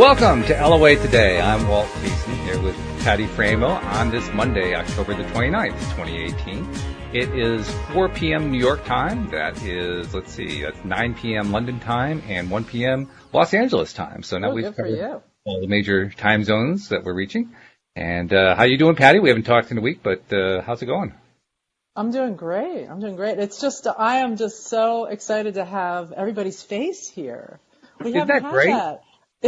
Welcome to LOA Today. I'm Walt Gleason here with Patty Framo on this Monday, October the 29th, 2018. It is 4 p.m. New York time. That is, that's 9 p.m. London time and 1 p.m. Los Angeles time. So now we've covered all the major time zones that we're reaching. And how you doing, Patty? We haven't talked in a week, but how's it going? I'm doing great. It's just, I am just so excited to have everybody's face here. Isn't that great?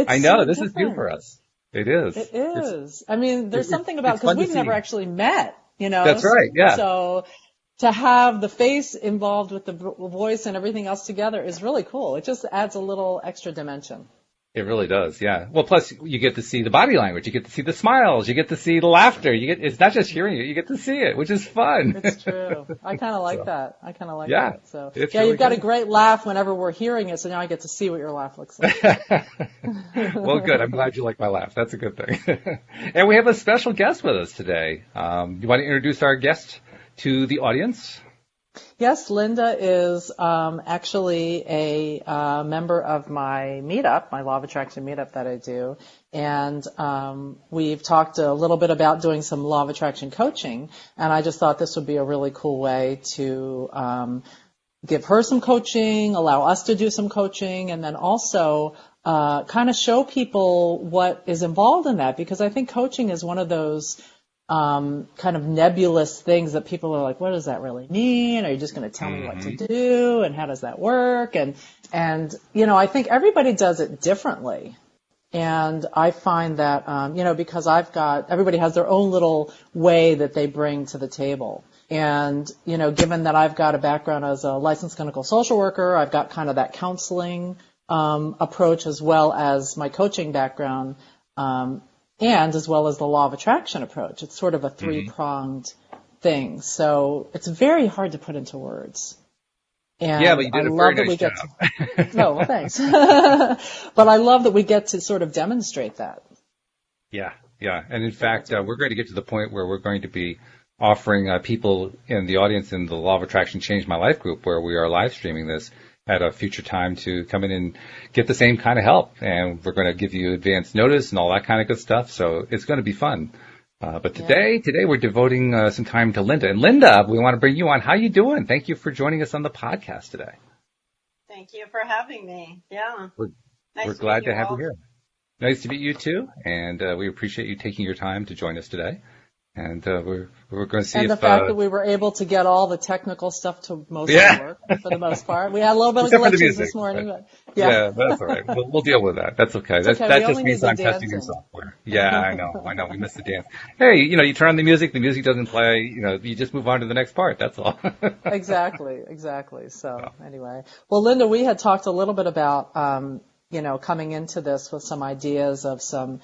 I know, so this is new for us. It is. It is. I mean, there's something about, because we've never actually met, you know. That's right, yeah. So to have the face involved with the voice and everything else together is really cool. It just adds a little extra dimension. It really does, yeah. Well, plus you get to see the body language, you get to see the smiles, you get to see the laughter. It's not just hearing it, you get to see it, which is fun. It's true. I kind of like that. Yeah, So yeah, really you've got a great laugh whenever we're hearing it. So now I get to see what your laugh looks like. Well, good. I'm glad you like my laugh. That's a good thing. And we have a special guest with us today. You want to introduce our guest to the audience? Yes, Linda is actually a member of my meetup, my Law of Attraction meetup that I do. And we've talked a little bit about doing some Law of Attraction coaching. And I just thought this would be a really cool way to give her some coaching, allow us to do some coaching, and then also kind of show people what is involved in that. Because I think coaching is one of those kind of nebulous things that people are like, what does that really mean? Are you just going to tell me what to do? And how does that work? And, you know, I think everybody does it differently. And I find that, you know, because everybody has their own little way that they bring to the table. And, you know, given that I've got a background as a licensed clinical social worker, I've got kind of that counseling, approach as well as my coaching background, and as well as the Law of Attraction approach. It's sort of a three-pronged thing. So it's very hard to put into words. And yeah, but you did a very nice job. Oh, well, thanks. But I love that we get to sort of demonstrate that. Yeah. And in fact, we're going to get to the point where we're going to be offering people in the audience in the Law of Attraction Change My Life group, where we are live streaming this at a future time, to come in and get the same kind of help. And we're going to give you advance notice and all that kind of good stuff. So it's going to be fun. But today we're devoting some time to Linda. And Linda, we want to bring you on. How you doing? Thank you for joining us on the podcast today. Thank you for having me. Yeah. We're glad to have you here. Nice to meet you too. And we appreciate you taking your time to join us today. And we're going to see and the fact that we were able to get all the technical stuff to mostly work for the most part. We had a little bit of glitches this morning, but yeah, that's all right. We'll deal with that. That's okay. That just means I'm testing your software. Yeah, I know. We missed the dance. Hey, you know, you turn on the music doesn't play. You know, you just move on to the next part. That's all. Exactly. So anyway, well, Linda, we had talked a little bit about you know, coming into this with some ideas of some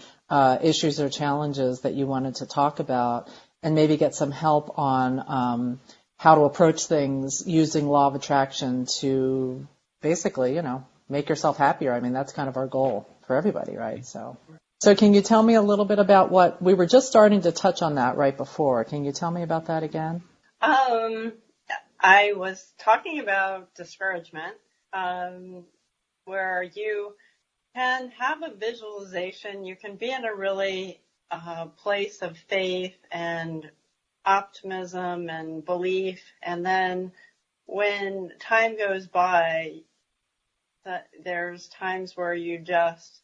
issues or challenges that you wanted to talk about, and maybe get some help on how to approach things using Law of Attraction to basically, you know, make yourself happier. I mean, that's kind of our goal for everybody, right? So can you tell me a little bit about what we were just starting to touch on that right before? Can you tell me about that again? I was talking about discouragement. Where you can have a visualization, you can be in a really place of faith and optimism and belief, and then when time goes by, there's times where you just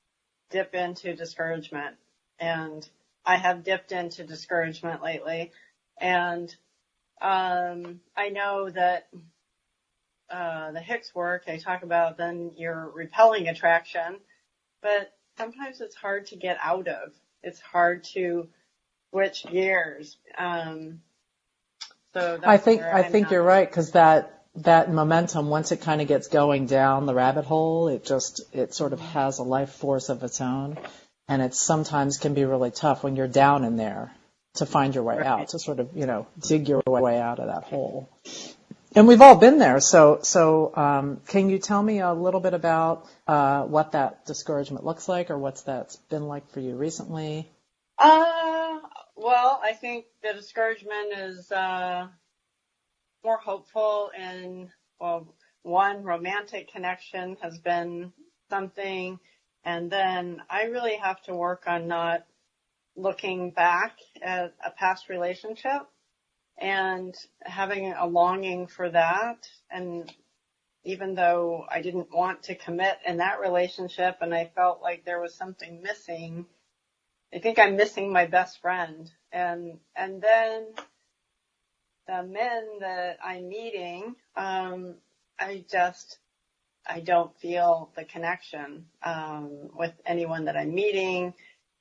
dip into discouragement. And I have dipped into discouragement lately, and I know that the Hicks work, they talk about then you're repelling attraction, but sometimes it's hard to get out of. It's hard to switch gears. So I think you're right, because that momentum, once it kind of gets going down the rabbit hole, it sort of has a life force of its own, and it sometimes can be really tough when you're down in there to find your way out, to sort of, you know, dig your way out of that hole. And we've all been there. So can you tell me a little bit about what that discouragement looks like, or what's that's been like for you recently? Well, I think the discouragement is more hopeful in, well, one, romantic connection has been something, And then I really have to work on not looking back at a past relationship and having a longing for that. And even though I didn't want to commit in that relationship and I felt like there was something missing, I think I'm missing my best friend. And then the men that I'm meeting, I don't feel the connection with anyone that I'm meeting.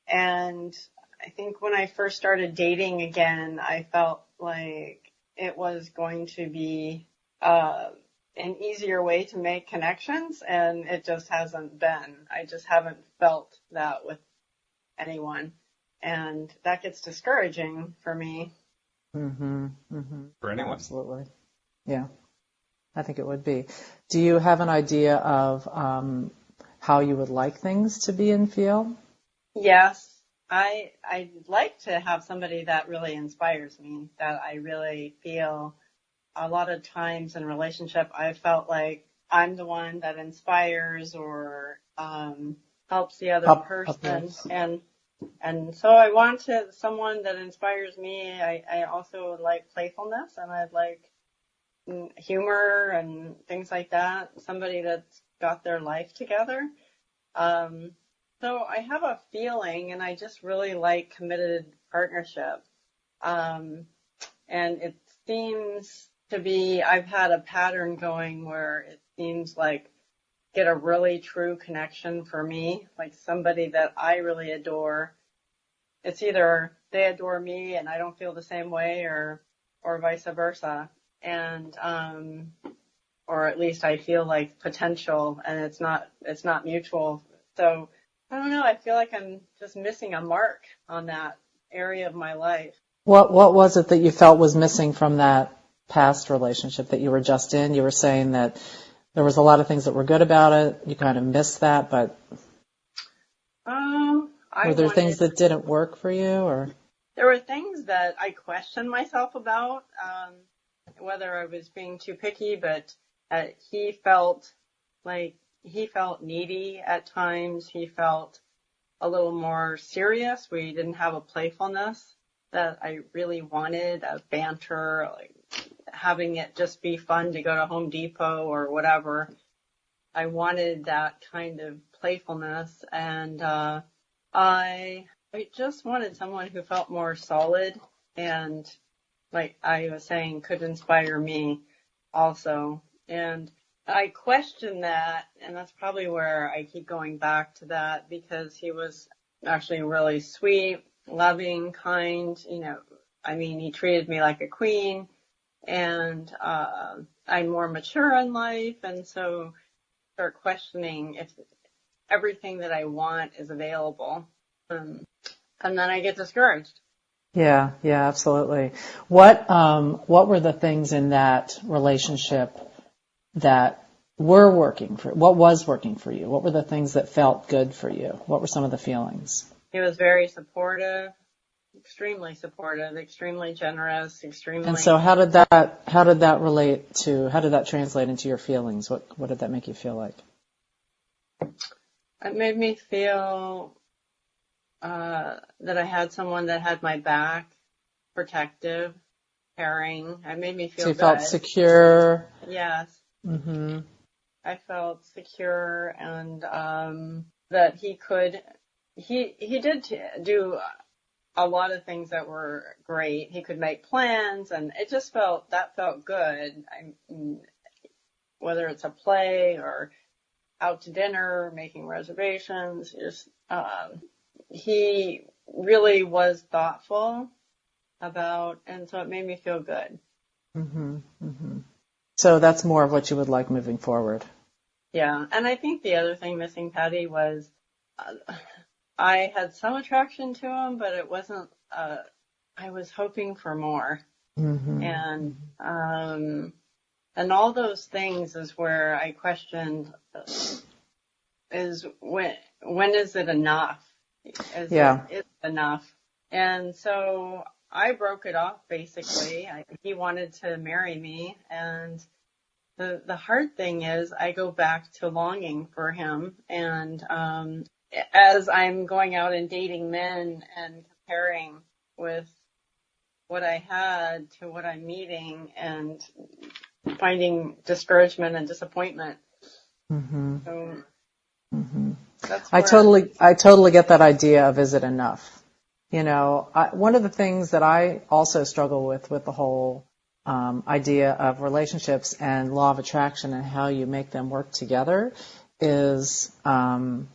And I think when I first started dating again, I felt like it was going to be an easier way to make connections, and it just hasn't been. I just haven't felt that with anyone, and that gets discouraging for me. Mm-hmm. Mm-hmm. For anyone. Absolutely. Yeah, I think it would be. Do you have an idea of how you would like things to be and feel? Yes, I'd like to have somebody that really inspires me, that I really feel. A lot of times in a relationship, I felt like I'm the one that inspires or helps the other person. And so I wanted someone that inspires me. I also would like playfulness, and I'd like humor and things like that. Somebody that's got their life together. So I have a feeling, and I just really like committed partnership. And it seems to be, I've had a pattern going where it seems like get a really true connection for me, like somebody that I really adore. It's either they adore me and I don't feel the same way, or vice versa. And, or at least I feel like potential and it's not mutual. So I don't know. I feel like I'm just missing a mark on that area of my life. What was it that you felt was missing from that past relationship that you were just in? You were saying that there was a lot of things that were good about it. You kind of missed that, but were there things that didn't work for you, or? There were things that I questioned myself about, whether I was being too picky, but he felt needy at times. He felt a little more serious. We didn't have a playfulness that I really wanted, a banter, like having it just be fun to go to Home Depot or whatever. I wanted that kind of playfulness, and I just wanted someone who felt more solid and, like I was saying, could inspire me also. And I question that, and that's probably where I keep going back to that, because he was actually really sweet, loving, kind, he treated me like a queen, and I'm more mature in life, and so start questioning if everything that I want is available, and then I get discouraged. Yeah, absolutely. What were the things in that relationship that were working for? What was working for you? What were the things that felt good for you? What were some of the feelings? He was very supportive, extremely generous, extremely. And so how did that translate into your feelings? What did that make you feel like? It made me feel that I had someone that had my back, protective, caring. It made me feel so you good. felt secure. Yes. Mm-hmm. I felt secure, and that he did do a lot of things that were great. He could make plans, and it just felt good. Whether it's a play or out to dinner, making reservations, just he really was thoughtful about, and so it made me feel good. Mm-hmm. Mm-hmm. So that's more of what you would like moving forward. Yeah, and I think the other thing missing, Patty, was I had some attraction to him, but it wasn't. I was hoping for more, mm-hmm. And all those things is where I questioned: is when is it enough? Is it enough? And so I broke it off, basically. He wanted to marry me, and the hard thing is I go back to longing for him, and as I'm going out and dating men and comparing with what I had to what I'm meeting and finding discouragement and disappointment. Mm-hmm. So Mm-hmm. that's I totally get that idea of is it enough? One of the things that I also struggle with the whole idea of relationships and law of attraction and how you make them work together is, on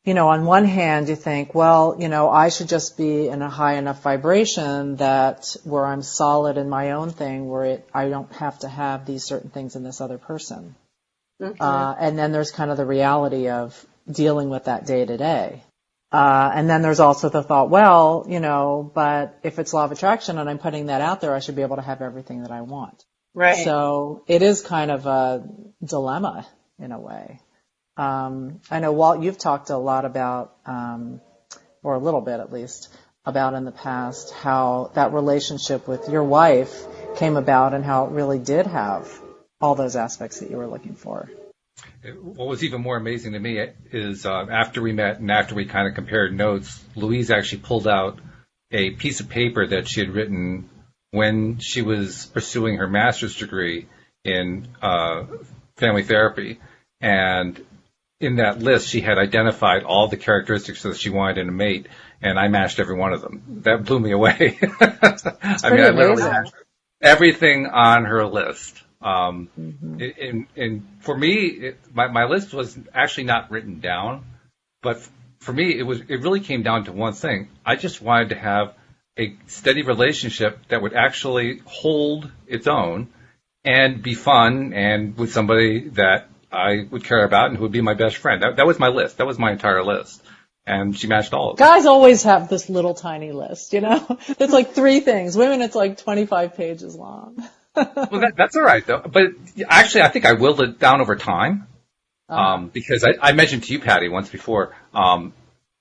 one hand you think, well, I should just be in a high enough vibration that where I'm solid in my own thing, where I don't have to have these certain things in this other person. Mm-hmm. And then there's kind of the reality of dealing with that day to day. And then there's also the thought, well, but if it's law of attraction and I'm putting that out there, I should be able to have everything that I want. Right. So it is kind of a dilemma in a way. I know, Walt, you've talked a lot about, or a little bit at least, about in the past how that relationship with your wife came about and how it really did have all those aspects that you were looking for. What was even more amazing to me is after we met and after we kind of compared notes, Louise actually pulled out a piece of paper that she had written when she was pursuing her master's degree in family therapy. And in that list, she had identified all the characteristics that she wanted in a mate, and I matched every one of them. That blew me away. I literally had everything on her list. And for me, my list was actually not written down, but for me, it really came down to one thing. I just wanted to have a steady relationship that would actually hold its own and be fun and with somebody that I would care about and who would be my best friend. That was my list. That was my entire list. And she matched all of them. Guys always have this little tiny list, It's like 3 things. Women, it's like 25 pages long. Well, that's all right, though. But actually, I think I willed it down over time because I mentioned to you, Patty, once before,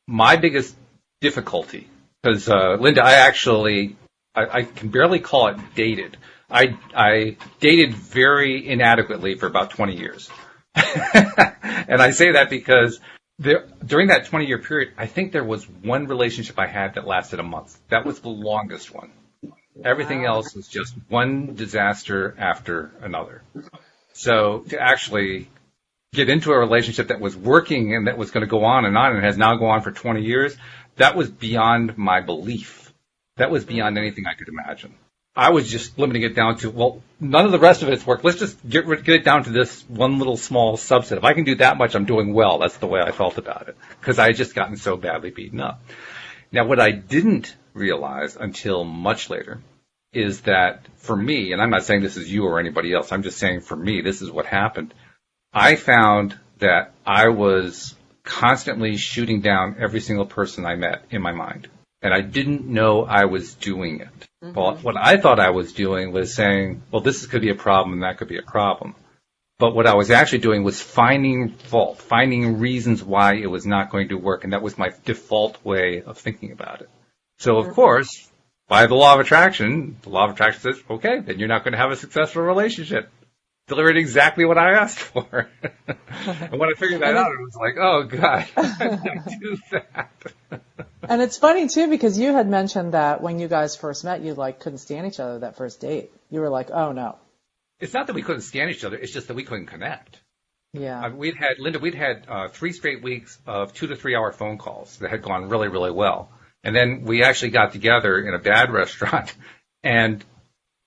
my biggest difficulty, because, Linda, I can barely call it dated. I dated very inadequately for about 20 years. And I say that because during that 20-year period, I think there was one relationship I had that lasted a month. That was the longest one. Everything else was just one disaster after another. So to actually get into a relationship that was working and that was going to go on and has now gone on for 20 years, that was beyond my belief. That was beyond anything I could imagine. I was just limiting it down to, well, none of the rest of it's work. Let's just get it down to this one little small subset. If I can do that much, I'm doing well. That's the way I felt about it because I had just gotten so badly beaten up. Now, what I didn't realize until much later is that for me, and I'm not saying this is you or anybody else, I'm just saying for me, this is what happened. I found that I was constantly shooting down every single person I met in my mind. And I didn't know I was doing it. Mm-hmm. Well, what I thought I was doing was saying, well, this could be a problem and that could be a problem. But what I was actually doing was finding fault, finding reasons why it was not going to work. And that was my default way of thinking about it. So, of course, by the law of attraction says, okay, then you're not going to have a successful relationship. Delivered exactly what I asked for. And when I figured that out, it was like, oh, God, I can't do that. And it's funny, too, because you had mentioned that when you guys first met, you, couldn't stand each other that first date. You were like, oh, no. It's not that we couldn't stand each other. It's just that we couldn't connect. Yeah. We'd had 3 straight weeks of 2 to 3 hour phone calls that had gone really, really well. And then we actually got together in a bad restaurant. And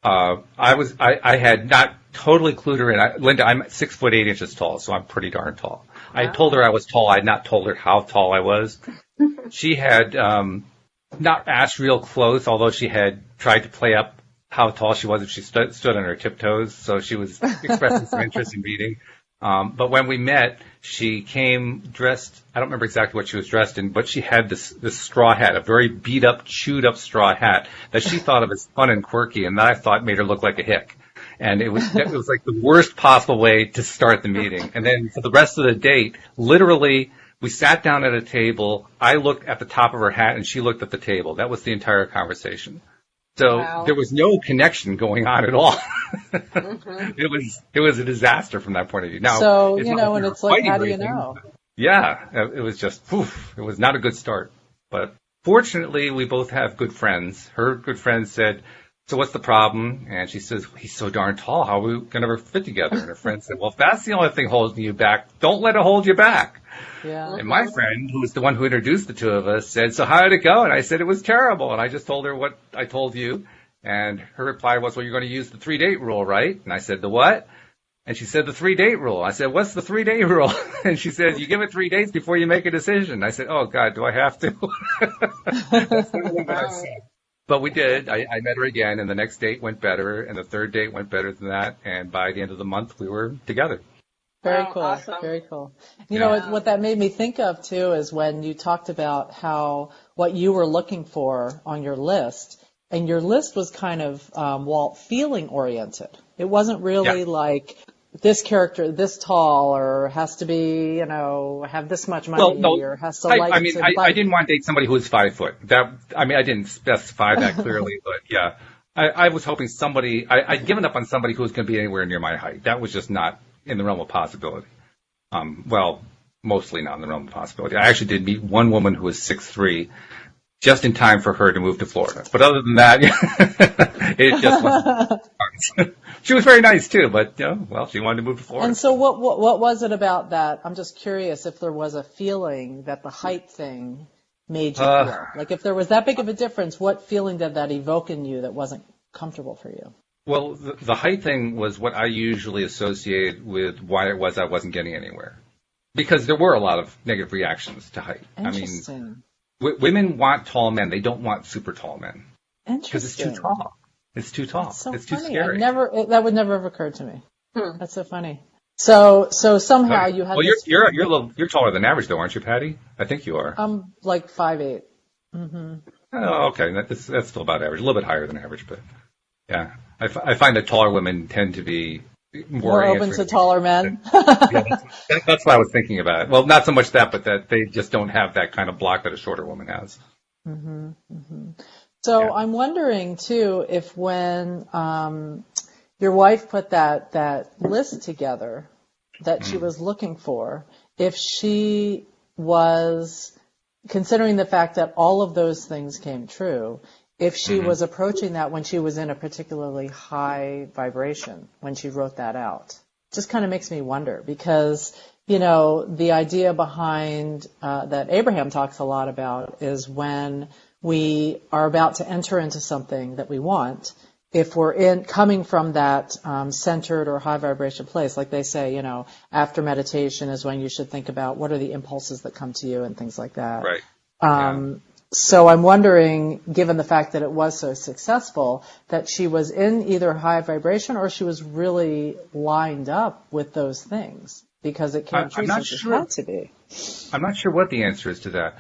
I had not totally clued her in. Linda, I'm 6'8" tall, so I'm pretty darn tall. Wow. I told her I was tall. I had not told her how tall I was. She had not asked real close, although she had tried to play up how tall she was if she stood on her tiptoes. So she was expressing some interest in meeting. But when we met, she came dressed, I don't remember exactly what she was dressed in, but she had this straw hat, a very beat up, chewed up straw hat that she thought of as fun and quirky, and that I thought made her look like a hick. And it was like the worst possible way to start the meeting. And then for the rest of the date, literally, we sat down at a table. I looked at the top of her hat and she looked at the table. That was the entire conversation. So wow. There was no connection going on at all. Mm-hmm. It was a disaster from that point of view. Now, so, and it's like, how do you know? yeah, it was just, poof, it was not a good start. But fortunately, we both have good friends. Her good friend said, so what's the problem? And she says, he's so darn tall. How are we going to ever fit together? And her friend said, well, if that's the only thing holding you back, don't let it hold you back. Yeah. And my friend, who was the one who introduced the two of us, said, so how did it go? And I said, it was terrible. And I just told her what I told you. And her reply was, well, you're going to use the 3-date rule, right? And I said, the what? And she said, the 3-date rule. I said, what's the 3-date rule? And she said, you give it 3 days before you make a decision. I said, oh, God, do I have to? That's what I said. But we did. I met her again, and the next date went better, and the third date went better than that. And by the end of the month, we were together. Very cool. Awesome. Very cool. You know, what that made me think of, too, is when you talked about how what you were looking for on your list, and your list was kind of, Walt, feeling oriented. It wasn't really like this character, this tall, or has to be, you know, have this much money, or has to like. I didn't want to date somebody who was 5 foot. I didn't specify that clearly, but yeah, I was hoping somebody. I'd given up on somebody who was going to be anywhere near my height. That was just not in the realm of possibility. Well, mostly not in the realm of possibility. I actually did meet one woman who was 6'3", just in time for her to move to Florida. But other than that, it just wasn't. She was very nice too, but she wanted to move to Florida. And so what was it about that? I'm just curious if there was a feeling that the height thing made you feel. Like if there was that big of a difference, what feeling did that evoke in you that wasn't comfortable for you? Well, the height thing was what I usually associated with why it was I wasn't getting anywhere. Because there were a lot of negative reactions to height. Interesting. Women want tall men. They don't want super tall men. Interesting. Because it's too tall. It's too tall. So it's too funny. scary. That would never have occurred to me. That's so funny. So somehow you had. Well, you're taller than average though, aren't you, Patty? I think you are. I'm like 5'8". Mm-hmm. Oh, okay. That's still about average. A little bit higher than average, but yeah, I find that taller women tend to be more open to taller men. That's what I was thinking about. Well, not so much that, but that they just don't have that kind of block that a shorter woman has. Mm-hmm. Mm-hmm. So I'm wondering too if when your wife put that list together that she was looking for, if she was considering the fact that all of those things came true, if she was approaching that when she was in a particularly high vibration when she wrote that out. Just kind of makes me wonder because, the idea behind that Abraham talks a lot about is when we are about to enter into something that we want, if we're coming from that centered or high vibration place, like they say, after meditation is when you should think about what are the impulses that come to you and things like that. Right. So I'm wondering, given the fact that it was so successful, that she was in either high vibration or she was really lined up with those things because it came true since it had to be. I'm not sure what the answer is to that.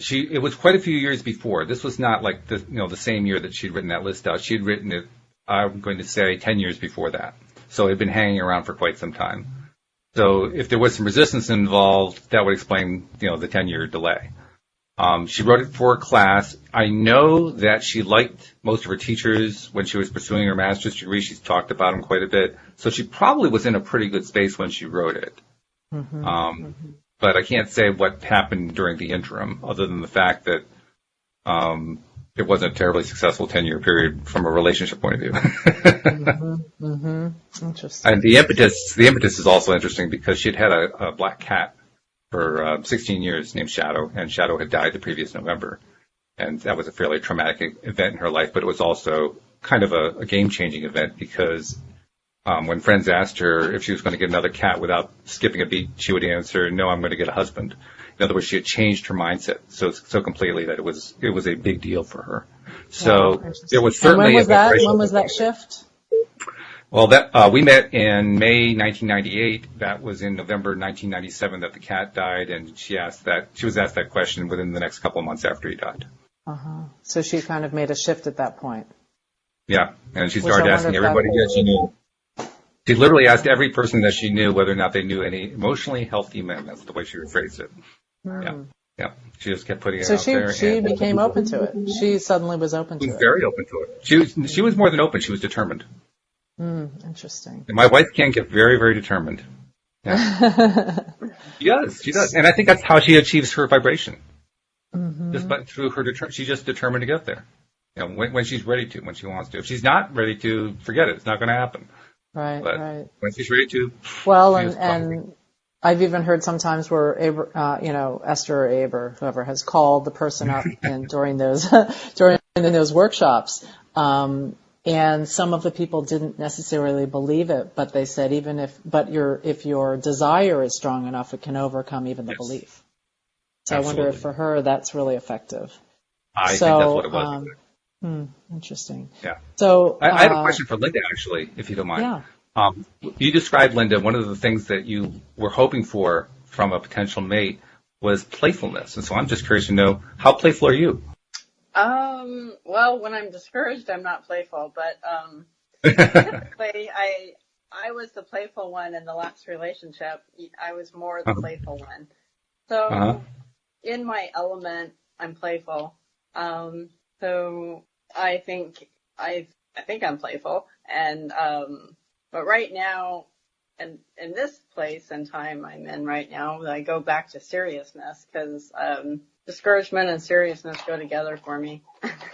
It was quite a few years before. This was not like the same year that she'd written that list out. She'd written it, I'm going to say, 10 years before that. So it had been hanging around for quite some time. So if there was some resistance involved, that would explain, the 10-year delay. She wrote it for a class. I know that she liked most of her teachers when she was pursuing her master's degree. She's talked about them quite a bit. So she probably was in a pretty good space when she wrote it. But I can't say what happened during the interim other than the fact that it wasn't a terribly successful 10-year period from a relationship point of view. Interesting. And the impetus is also interesting because she'd had a black cat for 16 years named Shadow, and Shadow had died the previous November. And that was a fairly traumatic event in her life, but it was also kind of a game-changing event because when friends asked her if she was going to get another cat without skipping a beat, she would answer, no, I'm going to get a husband. In other words, she had changed her mindset so completely that it was a big deal for her. So there was certainly when was that shift? Well, we met in May 1998. That was in November 1997 that the cat died, and she was asked that question within the next couple of months after he died. So she kind of made a shift at that point. Yeah, and she started asking everybody that she knew. She literally asked every person that she knew whether or not they knew any emotionally healthy men. That's the way she rephrased it. Yeah. She just kept putting it out there. She became open to it. She suddenly was open to it. She was very open to it. She was more than open. She was determined. Interesting. And my wife can get very, very determined. Yeah. She does. And I think that's how she achieves her vibration. Mm-hmm. Just but through her, she's just determined to get there. When she's ready to, when she wants to. If she's not ready to, forget it. It's not going to happen. Right, But right. when she's ready to, Well, and I've even heard sometimes where Esther or Abe or whoever has called the person up and during those workshops, and some of the people didn't necessarily believe it, but they said if your desire is strong enough, it can overcome even the belief. So absolutely. I wonder if for her that's really effective. I think that's what it was. Interesting. Yeah. So I have a question for Linda, actually, if you don't mind. Yeah. You described, Linda, one of the things that you were hoping for from a potential mate was playfulness. And so I'm just curious to know, how playful are you? Well, when I'm discouraged, I'm not playful, but typically I was the playful one in the last relationship. I was more the playful one. So in my element, I'm playful. So I think I'm playful, and but right now, and in this place and time I'm in right now, I go back to seriousness because discouragement and seriousness go together for me.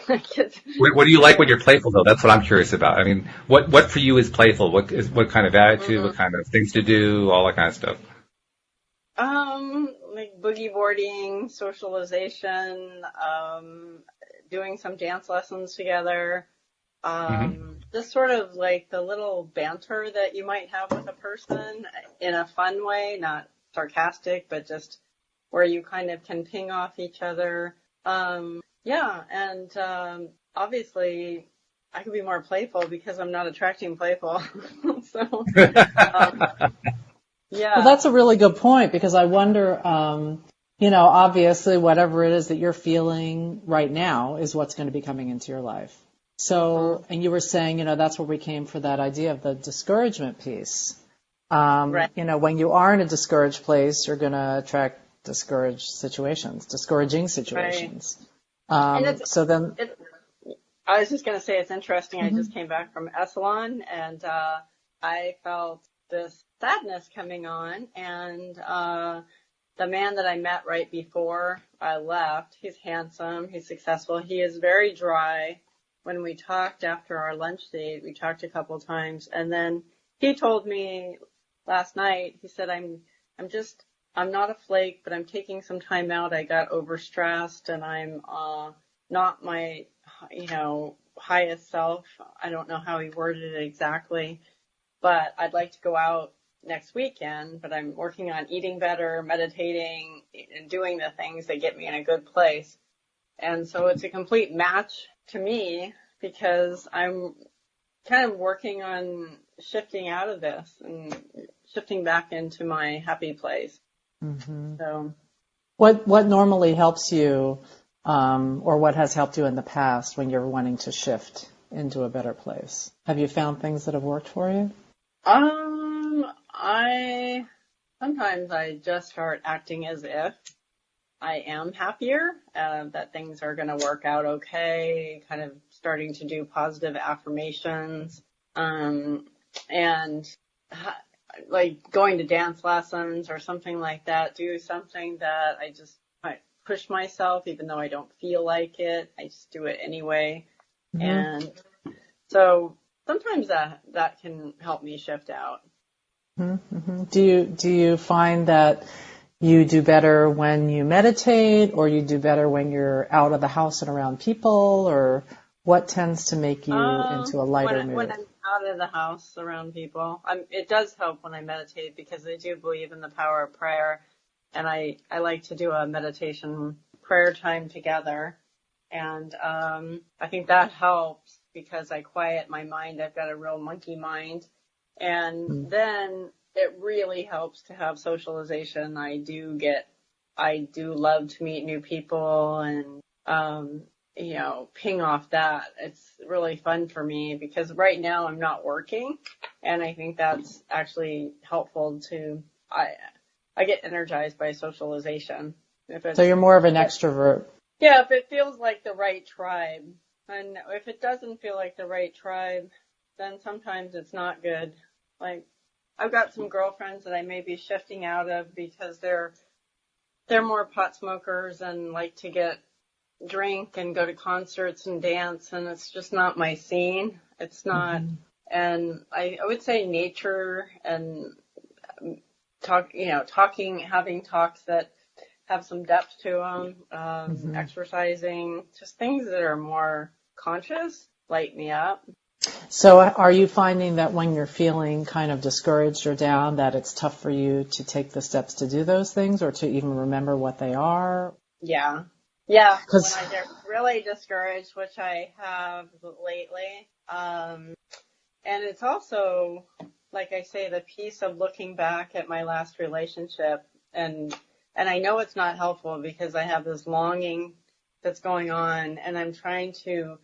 What do you like when you're playful, though? That's what I'm curious about. I mean, what for you is playful? What kind of attitude? What kind of things to do? All that kind of stuff. Like boogie boarding, socialization, doing some dance lessons together. Just sort of like the little banter that you might have with a person in a fun way, not sarcastic, but just where you kind of can ping off each other. Obviously I could be more playful because I'm not attracting playful. So, yeah. Well, that's a really good point because I wonder, obviously whatever it is that you're feeling right now is what's going to be coming into your life. So, and you were saying, that's where we came for that idea of the discouragement piece. Right. When you are in a discouraged place, you're going to attract discouraging situations. Right. So then, I was just going to say it's interesting. I just came back from Esalen and I felt this sadness coming on, and the man that I met right before I left, he's handsome, he's successful, he is very dry. When we talked after our lunch date, we talked a couple times, and then he told me last night, he said, I'm not a flake, but I'm taking some time out. I got overstressed and I'm not my, highest self. I don't know how he worded it exactly, but I'd like to go out next weekend, but I'm working on eating better, meditating, and doing the things that get me in a good place. And so it's a complete match to me because I'm kind of working on shifting out of this and shifting back into my happy place. So, what normally helps you, or what has helped you in the past when you're wanting to shift into a better place? Have you found things that have worked for you? Sometimes I just start acting as if I am happier, that things are going to work out okay, kind of starting to do positive affirmations, and like going to dance lessons or something like that, do something that I push myself even though I don't feel like it. I just do it anyway. And so sometimes that can help me shift out. Do you find that you do better when you meditate, or you do better when you're out of the house and around people, or what tends to make you into a lighter mood? When I'm out of the house around people, it does help when I meditate because I do believe in the power of prayer, and I like to do a meditation prayer time together, and I think that helps because I quiet my mind. I've got a real monkey mind, and then it really helps to have socialization. I do love to meet new people and, ping off that. It's really fun for me because right now I'm not working, and I think that's actually helpful I get energized by socialization. So you're more of an extrovert. Yeah, if it feels like the right tribe. And if it doesn't feel like the right tribe, then sometimes it's not good. Like, I've got some girlfriends that I may be shifting out of because they're more pot smokers and like to get drink and go to concerts and dance, and it's just not my scene. It's not. Mm-hmm. And I would say nature and talking, having talks that have some depth to them, Mm-hmm. exercising, just things that are more conscious light me up. So are you finding that when you're feeling kind of discouraged or down, that it's tough for you to take the steps to do those things or to even remember what they are? Yeah. Yeah. When 'Cause I get really discouraged, which I have lately. And it's also, like I say, the piece of looking back at my last relationship, and I know it's not helpful because I have this longing that's going on, and I'm trying to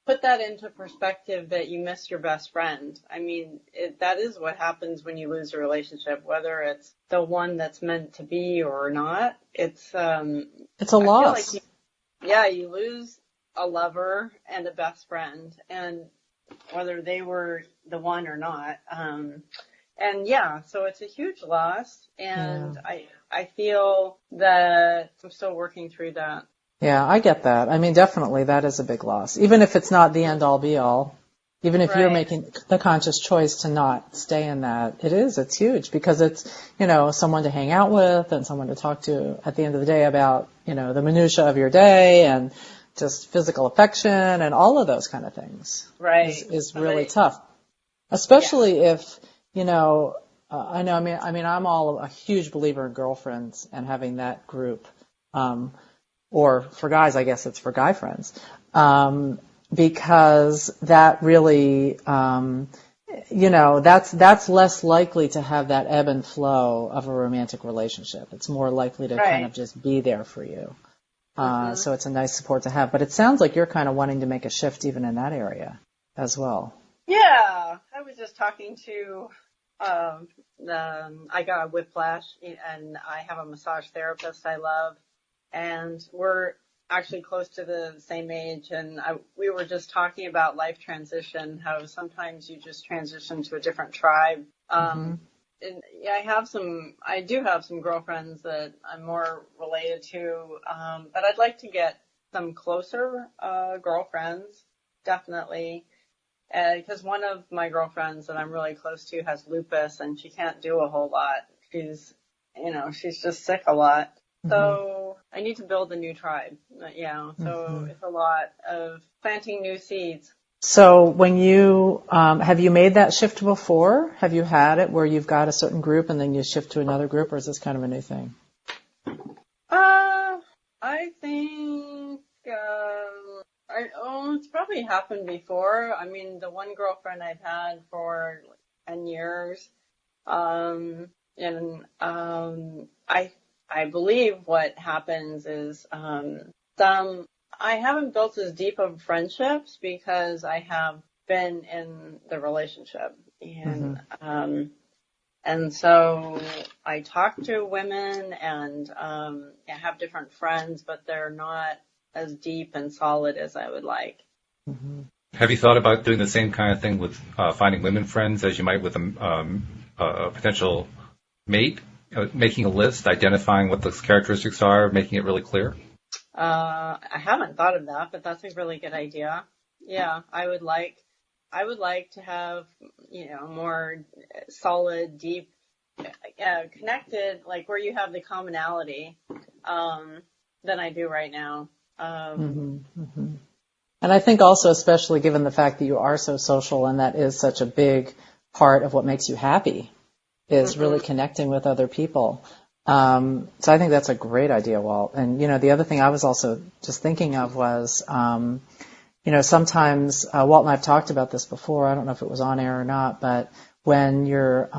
put that into perspective that you miss your best friend. I mean, that is what happens when you lose a relationship, whether it's the one that's meant to be or not. It's a I feel loss. like you lose a lover and a best friend, and whether they were the one or not. And yeah, so it's a huge loss, and Yeah. I feel that I'm still working through that. Yeah, I get that. I mean, definitely that is a big loss. Even if it's not the end all be all, even if you're Right. making the conscious choice to not stay in that, it's huge because it's, someone to hang out with and someone to talk to at the end of the day about, the minutia of your day and just physical affection and all of those kind of things. Right. Is really tough. Especially if, I know, I'm all a huge believer in girlfriends and having that group. Or for guys, I guess it's for guy friends, because that really, that's less likely to have that ebb and flow of a romantic relationship. It's more likely to kind of just be there for you. So it's a nice support to have. But it sounds like you're kind of wanting to make a shift even in that area as well. Yeah, I was just talking to, I got a whiplash, and I have a massage therapist I love. And we're actually close to the same age, and we were just talking about life transition, how sometimes you just transition to a different tribe. And yeah, I do have some girlfriends that I'm more related to, but I'd like to get some closer girlfriends, definitely, because one of my girlfriends that I'm really close to has lupus, and she can't do a whole lot. She's just sick a lot. So I need to build a new tribe. So it's a lot of planting new seeds. So when you, have you made that shift before? Have you had it where you've got a certain group and then you shift to another group, or is this kind of a new thing? I think, it's probably happened before. I mean, the one girlfriend I've had for 10 years, I believe what happens is I haven't built as deep of friendships because I have been in the relationship, and so I talk to women and I have different friends, but they're not as deep and solid as I would like. Have you thought about doing the same kind of thing with finding women friends as you might with a potential mate? Making a list, identifying what those characteristics are, making it really clear? I haven't thought of that, but that's a really good idea. Yeah, I would like to have, more solid, deep, connected, like where you have the commonality, than I do right now. And I think also, especially given the fact that you are so social and that is such a big part of what makes you happy, is really connecting with other people. So I think that's a great idea, Walt. And, the other thing I was also just thinking of was, sometimes, Walt and I have talked about this before. I don't know if it was on air or not, but when you're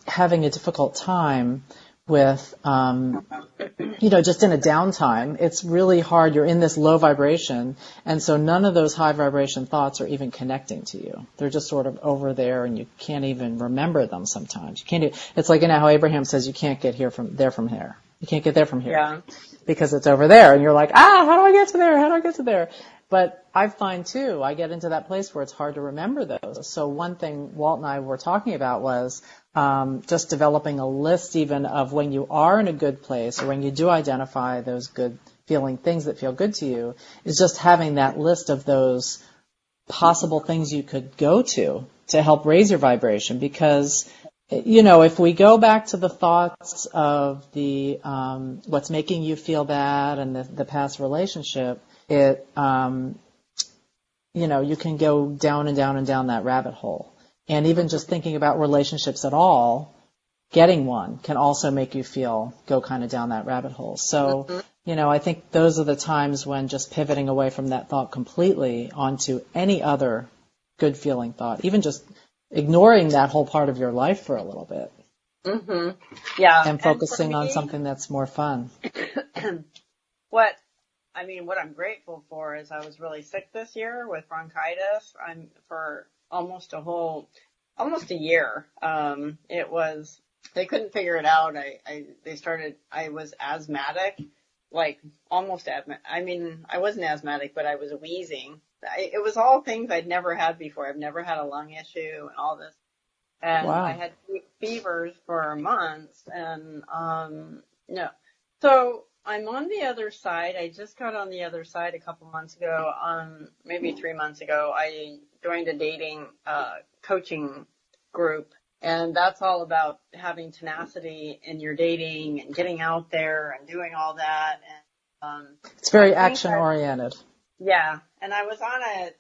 having a difficult time with, just in a downtime, it's really hard. You're in this low vibration, and so none of those high vibration thoughts are even connecting to you. They're just sort of over there, and you can't even remember them sometimes. You can't. It's like, how Abraham says you can't get from here. You can't get there from here because it's over there, and you're like, how do I get to there? How do I get to there? But I find, too, I get into that place where it's hard to remember those. So one thing Walt and I were talking about was just developing a list even of when you are in a good place or when you do identify those good feeling things that feel good to you, is just having that list of those possible things you could go to help raise your vibration. Because, if we go back to the thoughts of the what's making you feel bad and the past relationship, it you can go down and down and down that rabbit hole. And even just thinking about relationships at all, getting one can also make you go kind of down that rabbit hole. So, I think those are the times when just pivoting away from that thought completely onto any other good feeling thought, even just ignoring that whole part of your life for a little bit. Mm-hmm. Yeah. And focusing on something that's more fun. What I'm grateful for is I was really sick this year with bronchitis. For almost a year. They couldn't figure it out. I was asthmatic, like almost asthmatic. I wasn't asthmatic, but I was wheezing. It was all things I'd never had before. I've never had a lung issue and all this. And wow. I had fevers for months and, no. So I'm on the other side. I just got on the other side a couple months ago. Maybe 3 months ago, I joined a dating coaching group, and that's all about having tenacity in your dating and getting out there and doing all that. And it's very action oriented. Yeah, and I was on a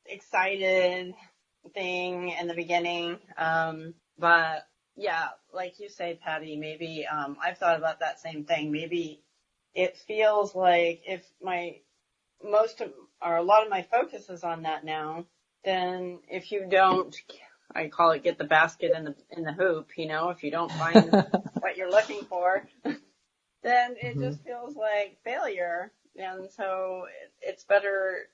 excited thing in the beginning, but yeah, like you say, Patty, maybe I've thought about that same thing. Maybe it feels like if a lot of my focus is on that now, then if you don't, I call it get the basket in the hoop, if you don't find what you're looking for, then it just feels like failure. And so it's better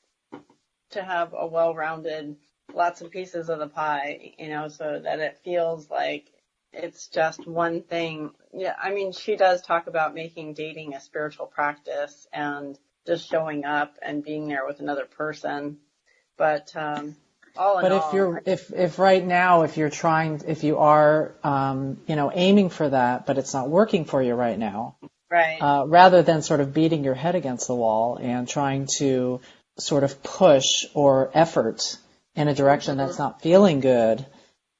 to have a well-rounded, lots of pieces of the pie, so that it feels like it's just one thing. Yeah, she does talk about making dating a spiritual practice and just showing up and being there with another person. But if right now, if you are, aiming for that, but it's not working for you right now, right. Rather than sort of beating your head against the wall and trying to sort of push or effort in a direction that's not feeling good,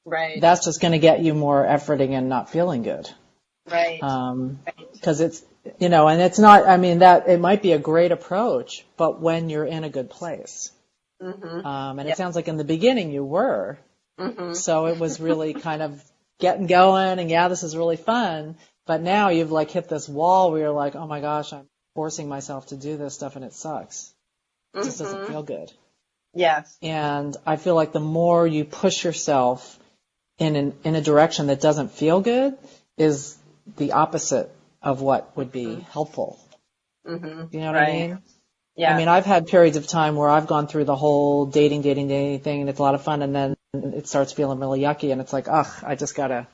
right. That's just going to get you more efforting and not feeling good. Right. Because it's, and it's not, that it might be a great approach, but when you're in a good place. And it sounds like in the beginning you were. So it was really kind of getting going and this is really fun. But now you've like hit this wall where you're like, oh my gosh, I'm forcing myself to do this stuff and it sucks. It just doesn't feel good. Yes. And I feel like the more you push yourself in a direction that doesn't feel good is the opposite of what would be helpful. You know what I mean? Yeah. I've had periods of time where I've gone through the whole dating thing, and it's a lot of fun, and then it starts feeling really yucky, and it's like, I just gotta,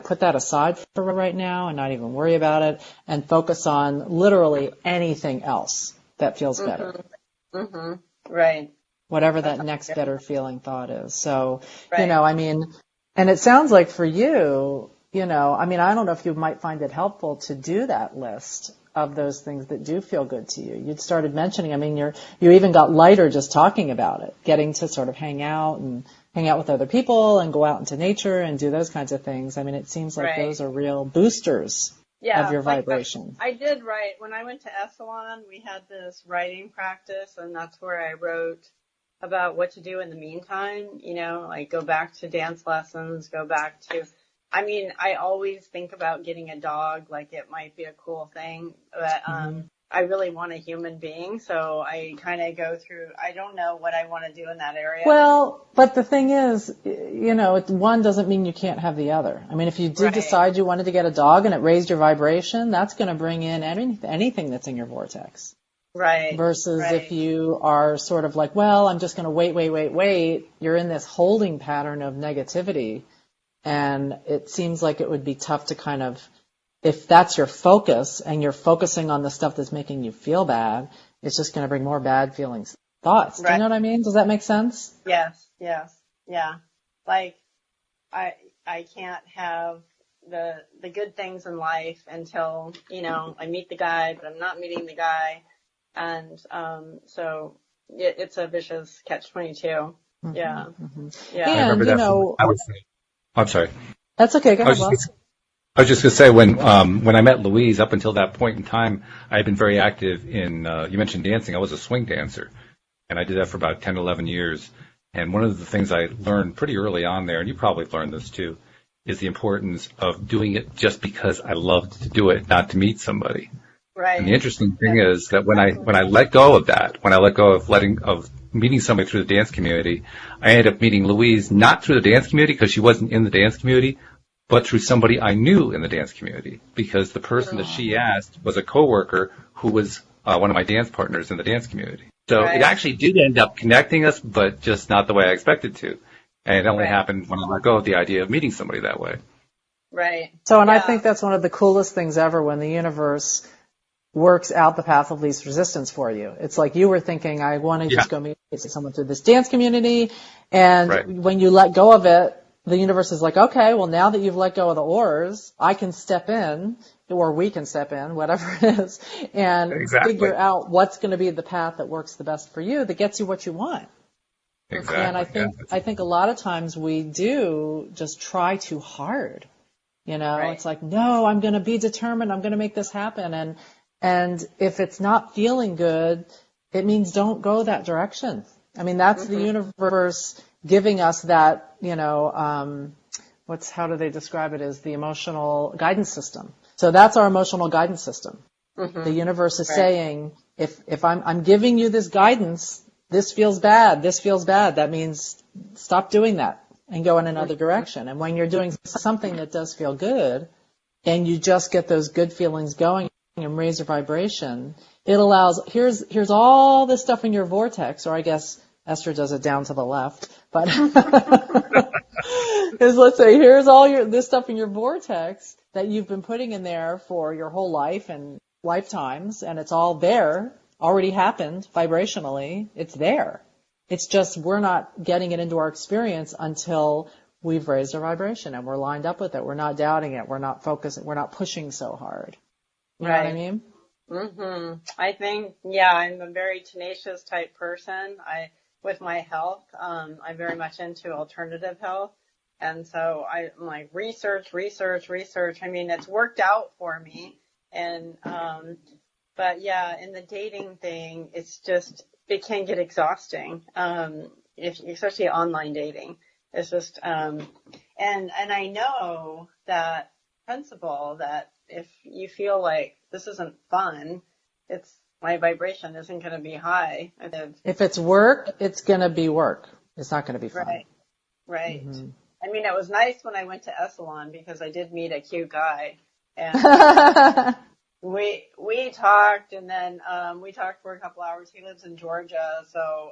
put that aside for right now and not even worry about it, and focus on literally anything else that feels better. Right. Whatever that next better feeling thought is. So, and it sounds like for you, I don't know if you might find it helpful to do that list of those things that do feel good to you. You'd started mentioning, you even got lighter just talking about it, getting to sort of hang out with other people and go out into nature and do those kinds of things. It seems like those are real boosters of your vibration. I did write, when I went to Esalen, we had this writing practice, and that's where I wrote about what to do in the meantime, like go back to dance lessons, go back to, I always think about getting a dog, like it might be a cool thing, but I really want a human being, so I kind of go through, I don't know what I want to do in that area. Well, but the thing is, one doesn't mean you can't have the other. If you did decide you wanted to get a dog and it raised your vibration, that's going to bring in anything that's in your vortex. Right. Versus if you are sort of like, well, I'm just going to wait, you're in this holding pattern of negativity. And it seems like it would be tough to kind of, if that's your focus and you're focusing on the stuff that's making you feel bad, it's just going to bring more bad feelings, thoughts. Do you know what I mean? Does that make sense? Yes. Yeah. Like, I I can't have the good things in life until, I meet the guy, but I'm not meeting the guy. And so it's a vicious catch-22. Mm-hmm, Yeah. mm-hmm. Yeah. I remember And, that from, I would say, I'm sorry. that's okay. Go I was ahead, just boss. I was just going to say when I met Louise, up until that point in time, I had been very active in, you mentioned dancing. I was a swing dancer, and I did that for about 10, 11 years. And one of the things I learned pretty early on there, and you probably learned this too, is the importance of doing it just because I loved to do it, not to meet somebody. And the Right. interesting thing is that when I let go of that, when I let go of meeting somebody through the dance community, I ended up meeting Louise not through the dance community because she wasn't in the dance community, but through somebody I knew in the dance community, because the person that she asked was a coworker who was one of my dance partners in the dance community. So it Right. actually did end up connecting us, but just not the way I expected to. And it only Right. happened when I let go of the idea of meeting somebody that way. Right. So, and I Yeah. think that's one of the coolest things ever when the universe works out the path of least resistance for you. It's like you were thinking, I want to Yeah, just go meet someone through this dance community. And right. when you let go of it, the universe is like, okay, well, now that you've let go of the oars, I can step in, or we can step in, whatever it is, and Exactly. figure out what's going to be the path that works the best for you, that gets you what you want. And Exactly. Yeah. I think a lot of times we do just try too hard. Right. It's like, no, I'm going to be determined. I'm going to make this happen. And if it's not feeling good, it means don't go that direction. I mean, that's the Mm-hmm. universe giving us that, how do they describe it as the emotional guidance system. So that's our emotional guidance system. Mm-hmm. The universe is Right. saying, if I'm giving you this guidance, this feels bad, that means stop doing that and go in another direction. And when you're doing something that does feel good, and you just get those good feelings going and raise your vibration, it allows, here's all this stuff in your vortex, or I guess Esther does it down to the left, but is, let's say, here's all this stuff in your vortex that you've been putting in there for your whole life and lifetimes, and it's all there, already happened vibrationally, it's there. It's just we're not getting it into our experience until we've raised our vibration and we're lined up with it. We're not doubting it. We're not focusing. We're not pushing so hard. You know what I mean? Mm-hmm. I think, yeah, I'm a very tenacious type person. With my health, I'm very much into alternative health. And so I'm like research. I mean, it's worked out for me. And, but yeah, in the dating thing, it can get exhausting. Especially online dating. It's just, and I know that principle that if you feel like this isn't fun, my vibration isn't going to be high. If it's work, it's going to be work. It's not going to be fun. Right. Mm-hmm. I mean, it was nice when I went to Esalen because I did meet a cute guy, and we talked, and then we talked for a couple hours. He lives in Georgia, so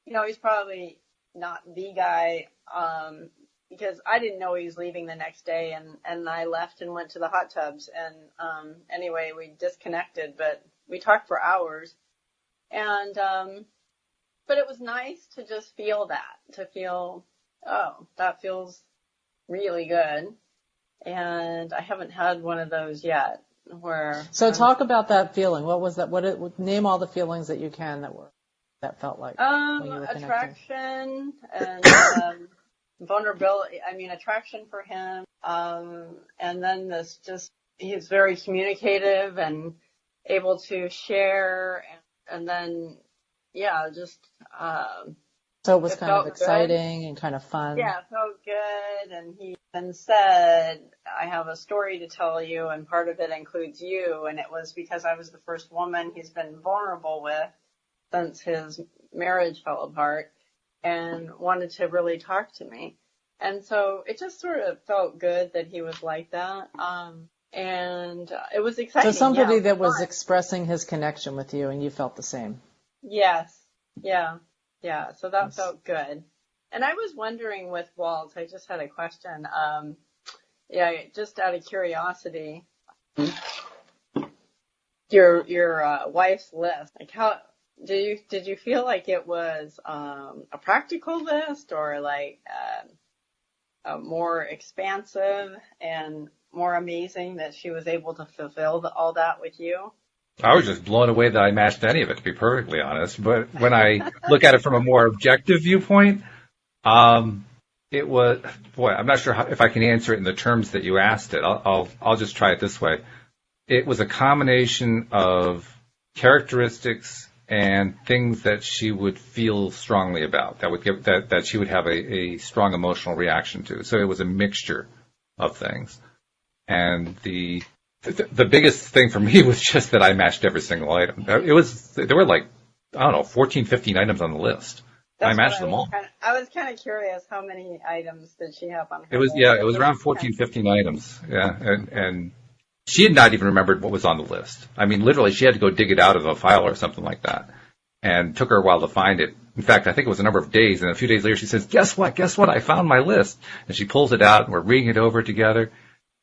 he's probably not the guy, because I didn't know he was leaving the next day, and I left and went to the hot tubs, and anyway, we disconnected, but we talked for hours, and but it was nice to just feel that, to feel, oh, that feels really good, and I haven't had one of those yet. So talk about that feeling. What was that? Name all the feelings that you can that felt like when you were connecting. Attraction and vulnerability. I mean, attraction for him, and then he's very communicative and able to share, and then so it was it kind of felt exciting good. And kind of fun. Yeah, it felt good, and he then said, I have a story to tell you, and part of it includes you, and it was because I was the first woman he's been vulnerable with since his marriage fell apart, and wanted to really talk to me. And so it just sort of felt good that he was like that. And it was exciting. So somebody that was expressing his connection with you, and you felt the same. Yes. Yeah. Yeah. So that felt good. And I was wondering with Walt, I just had a question. Just out of curiosity, your wife's list, like how did you feel like it was a practical list, or like more expansive and more amazing that she was able to fulfill all that with you? I was just blown away that I matched any of it, to be perfectly honest. But when I look at it from a more objective viewpoint, it was, boy, I'm not sure if I can answer it in the terms that you asked it. I'll just try it this way. It was a combination of characteristics and things that she would feel strongly about, that she would have a strong emotional reaction to. So it was a mixture of things. And the biggest thing for me was just that I matched every single item. There were like, I don't know, 14, 15 items on the list. I matched them all. I was kind of curious, how many items did she have on her list? It was around 14, 15 items. Yeah. And she had not even remembered what was on the list. I mean, literally, she had to go dig it out of a file or something like that. And it took her a while to find it. In fact, I think it was a number of days. And a few days later, she says, guess what? I found my list. And she pulls it out, and we're reading it over together.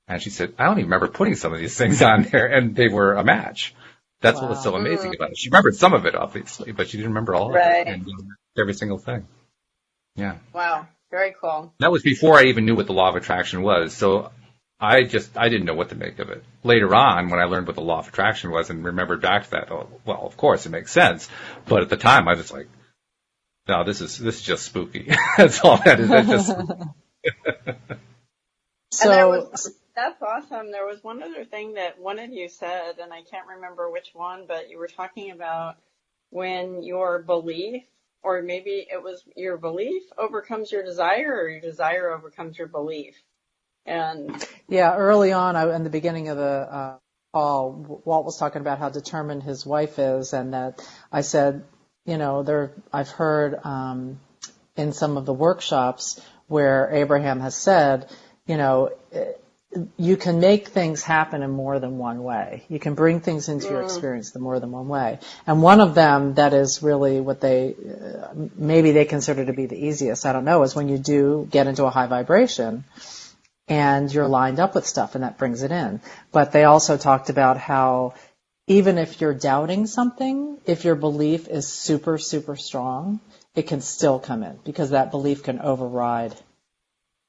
And she said, I don't even remember putting some of these things on there. And they were a match. That's what was so amazing about it. She remembered some of it, obviously, but she didn't remember all of it. And every single thing. Yeah. Wow. Very cool. That was before I even knew what the law of attraction was. So I didn't know what to make of it. Later on, when I learned what the law of attraction was and remembered back to that, well, of course, it makes sense. But at the time, I was like, no, this is just spooky. That's all that is. That's just So that's awesome. There was one other thing that one of you said, and I can't remember which one, but you were talking about when your belief, or maybe it was your belief overcomes your desire, or your desire overcomes your belief. And yeah, early on, in the beginning of the call, Walt was talking about how determined his wife is, and that I said, I've heard in some of the workshops where Abraham has said, you can make things happen in more than one way. You can bring things into your experience in more than one way. And one of them that is really what maybe they consider to be the easiest, I don't know, is when you do get into a high vibration and you're lined up with stuff, and that brings it in. But they also talked about how even if you're doubting something, if your belief is super, super strong, it can still come in, because that belief can override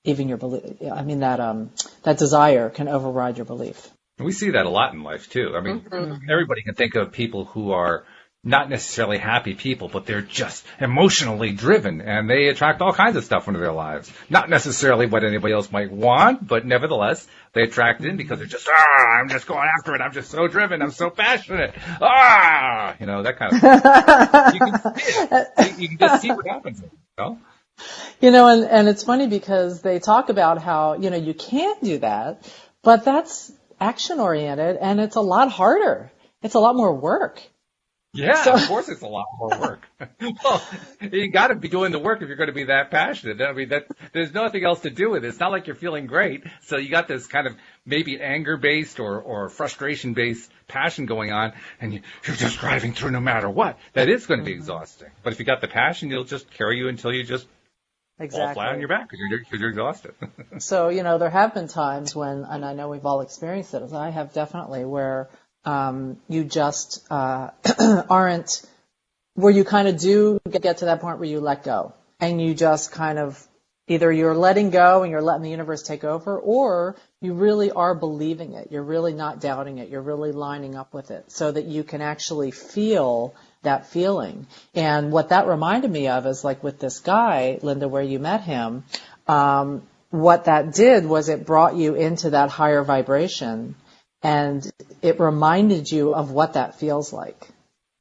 even your belief. I mean, that desire can override your belief. We see that a lot in life, too. I mean, everybody can think of people who are not necessarily happy people, but they're just emotionally driven, and they attract all kinds of stuff into their lives. Not necessarily what anybody else might want, but nevertheless, they attract it in because they're just, I'm just going after it. I'm just so driven. I'm so passionate. That kind of thing. You can see it. You can just see what happens. And it's funny because they talk about how, you can't do that, but that's action-oriented, and it's a lot harder. It's a lot more work. Yeah, of course it's a lot more work. Well, you got to be doing the work if you're going to be that passionate. I mean, there's nothing else to do with it. It's not like you're feeling great. So you got this kind of maybe anger-based or frustration-based passion going on, and you're just driving through no matter what. That is going to be exhausting. But if you got the passion, it'll just carry you until you just fall flat on your back because you're exhausted. So, there have been times when, and I know we've all experienced it, as I have definitely, where you just aren't, where you kind of do get to that point where you let go, and you just kind of, either you're letting go and you're letting the universe take over, or you really are believing it. You're really not doubting it. You're really lining up with it so that you can actually feel that feeling. And what that reminded me of is, like with this guy, Linda, where you met him, what that did was it brought you into that higher vibration, and it reminded you of what that feels like,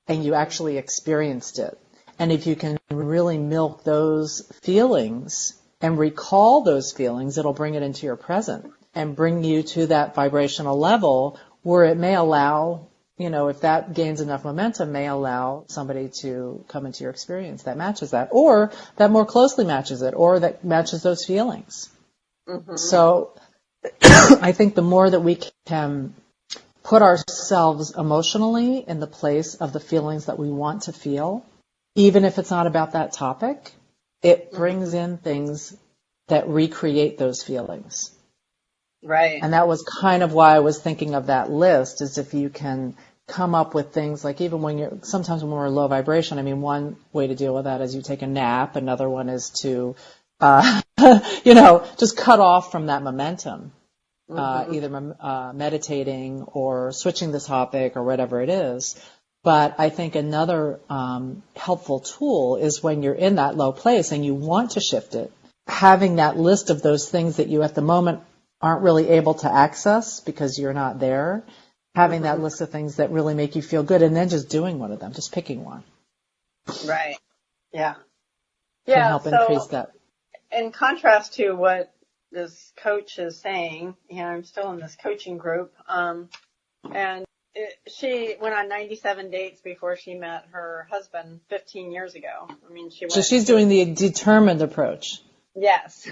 and you actually experienced it. And if you can really milk those feelings and recall those feelings, it'll bring it into your present and bring you to that vibrational level where it may allow, if that gains enough momentum, may allow somebody to come into your experience that matches that, or that more closely matches it, or that matches those feelings. Mm-hmm. So I think the more that we can put ourselves emotionally in the place of the feelings that we want to feel, even if it's not about that topic, it brings in things that recreate those feelings. Right. And that was kind of why I was thinking of that list, is if you can come up with things like, even sometimes when we're low vibration, I mean, one way to deal with that is you take a nap. Another one is to just cut off from that momentum, either meditating or switching the topic or whatever it is. But I think another helpful tool is when you're in that low place and you want to shift it, having that list of those things that you at the moment aren't really able to access because you're not there, having that list of things that really make you feel good, and then just doing one of them, just picking one. Right. Yeah. Can help increase that. In contrast to what this coach is saying, I'm still in this coaching group, and she went on 97 dates before she met her husband 15 years ago. I mean, so she's doing the determined approach. Yes.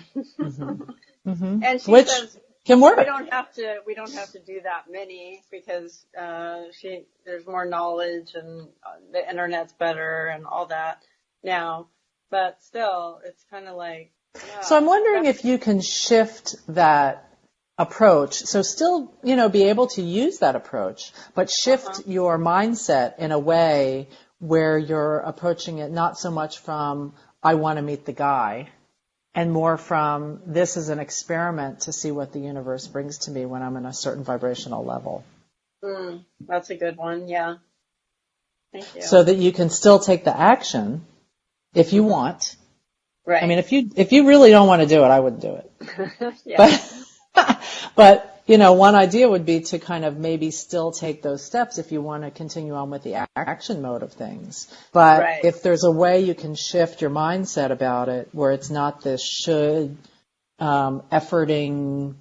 And she Which says can work. we don't have to do that many because there's more knowledge and the internet's better and all that now. But still, it's kind of like. So I'm wondering if you can shift that approach. So still, be able to use that approach, but shift your mindset in a way where you're approaching it not so much from, I want to meet the guy, and more from, this is an experiment to see what the universe brings to me when I'm in a certain vibrational level. That's a good one. Yeah. Thank you. So that you can still take the action if you want. Right. I mean, if you really don't want to do it, I wouldn't do it. Yeah. But, one idea would be to kind of maybe still take those steps if you want to continue on with the action mode of things. But if there's a way you can shift your mindset about it where it's not this should, efforting,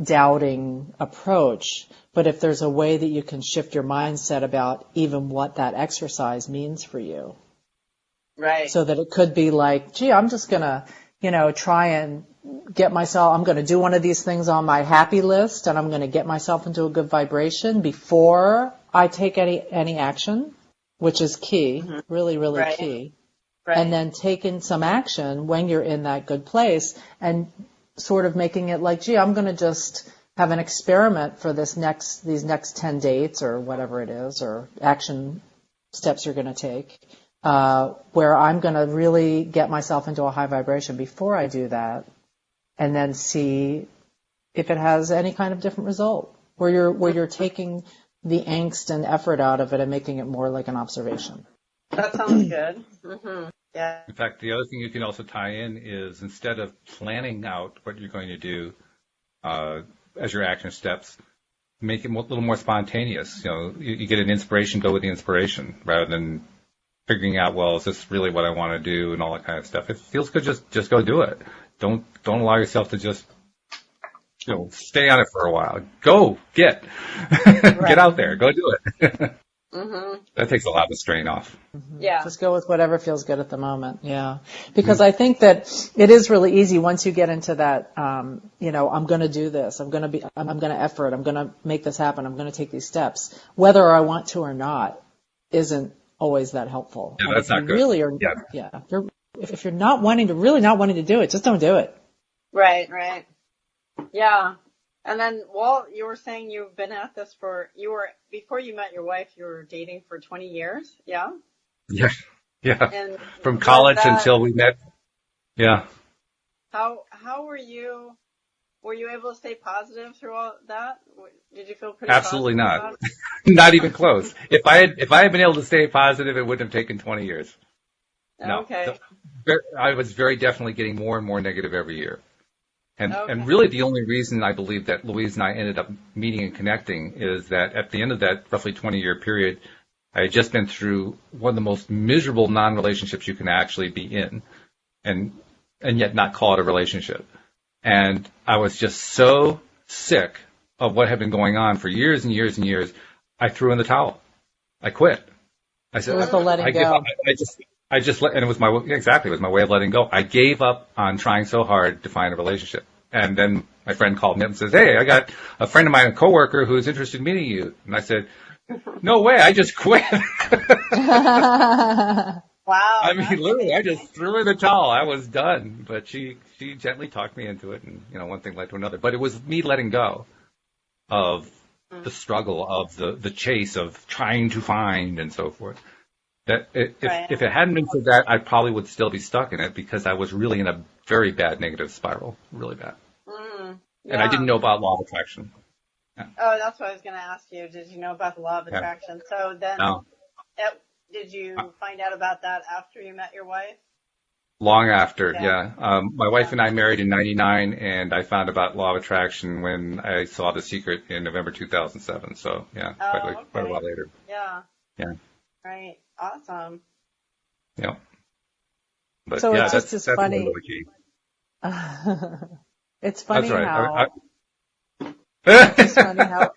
doubting approach, but if there's a way that you can shift your mindset about even what that exercise means for you. Right. So that it could be like, gee, I'm just going to, try and get myself, I'm going to do one of these things on my happy list, and I'm going to get myself into a good vibration before I take any action, which is key, really, really key. Right. And then taking some action when you're in that good place and sort of making it like, gee, I'm going to just have an experiment for these next 10 dates or whatever it is, or action steps you're going to take. Where I'm going to really get myself into a high vibration before I do that, and then see if it has any kind of different result, where you're taking the angst and effort out of it and making it more like an observation. That sounds good. Yeah. In fact, the other thing you can also tie in is, instead of planning out what you're going to do as your action steps, make it a little more spontaneous. You get an inspiration, go with the inspiration, rather than figuring out, well, is this really what I want to do and all that kind of stuff. If it feels good, just go do it. Don't allow yourself to just stay on it for a while. Go get out there, go do it. That takes a lot of the strain off. Yeah, just go with whatever feels good at the moment. Yeah, because I think that it is really easy once you get into that. I'm going to do this. I'm going to effort. I'm going to make this happen. I'm going to take these steps, whether I want to or not. Isn't always that helpful. Yeah, that's not good. Really are, if you're not wanting to do it, just don't do it. Right. Yeah. And then, Walt, you were saying you've been at this before you met your wife, you were dating for 20 years. Yeah. Yeah. And from college until we met. Yeah. How were you? Were you able to stay positive through all that? Did you feel pretty Absolutely positive not. Not even close. If I had been able to stay positive, it wouldn't have taken 20 years. No. Okay. I was very definitely getting more and more negative every year. And really the only reason I believe that Louise and I ended up meeting and connecting is that at the end of that roughly 20-year period, I had just been through one of the most miserable non-relationships you can actually be in, and yet not call it a relationship. And I was just so sick of what had been going on for years and years and years, I threw in the towel. I quit. I said, letting go. I just let, and it was my way of letting go. I gave up on trying so hard to find a relationship. And then my friend called me up and says, hey, I got a friend of mine, a coworker, who's interested in meeting you. And I said, no way, I just quit. Wow. I mean, literally, I just threw in the towel. I was done. But she gently talked me into it, and one thing led to another. But it was me letting go of the struggle, of the chase, of trying to find and so forth. That if it hadn't been for that, I probably would still be stuck in it, because I was really in a very bad negative spiral, really bad. Yeah. And I didn't know about law of attraction. Yeah. Oh, that's what I was going to ask you. Did you know about the law of attraction? Yeah. So then, no. Did you find out about that after you met your wife? Long after, yeah. My wife and I married in '99, and I found about law of attraction when I saw The Secret in November 2007. So, yeah, quite a while later. Yeah. Yeah. Right. Awesome. Yeah. But so yeah, it's just that's funny. one of the key. It's funny that's right. how. It's funny how.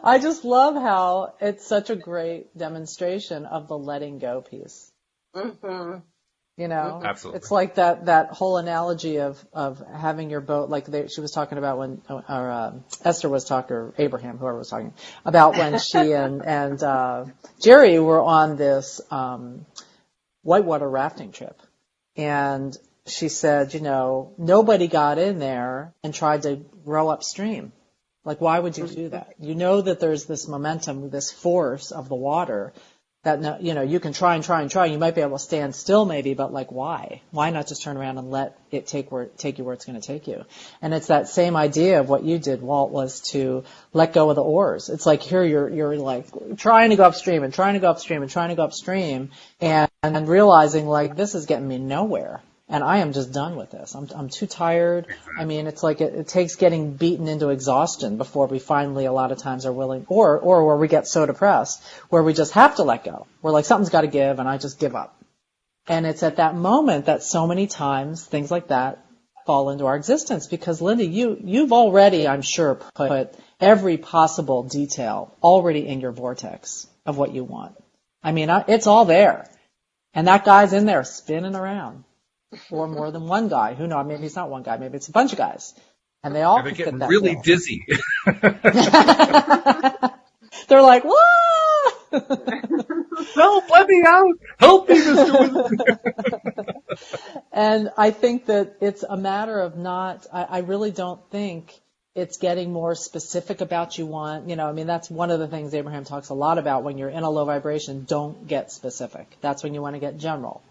I just love how it's such a great demonstration of the letting go piece. Mm-hmm. You know, Absolutely. It's like that whole analogy of having your boat, like she was talking about when, Esther was talking, or Abraham, whoever was talking, about when she and Jerry were on this whitewater rafting trip. And she said, nobody got in there and tried to row upstream. Like, why would you do that? You know that there's this momentum, this force of the water that, you can try and try and try. You might be able to stand still maybe, but like, why? Why not just turn around and let it take you where it's going to take you? And it's that same idea of what you did, Walt, was to let go of the oars. It's like here you're like trying to go upstream and trying to go upstream and trying to go upstream and realizing like this is getting me nowhere. And I am just done with this. I'm too tired. I mean, it's like it takes getting beaten into exhaustion before we finally, a lot of times, are willing, or where we get so depressed, where we just have to let go. We're like, something's got to give, and I just give up. And it's at that moment that so many times things like that fall into our existence. Because, Linda, you've already, I'm sure, put every possible detail already in your vortex of what you want. I mean, it's all there. And that guy's in there spinning around. Or more than one guy. Who knows? Maybe it's not one guy. Maybe it's a bunch of guys. And they all They're can fit getting that really bill. dizzy. They're like, whoa! Help, let me out! Help me, Mr. Wizard! And I think that it's a matter of I really don't think it's getting more specific about you want. That's one of the things Abraham talks a lot about. When you're in a low vibration, don't get specific. That's when you want to get general.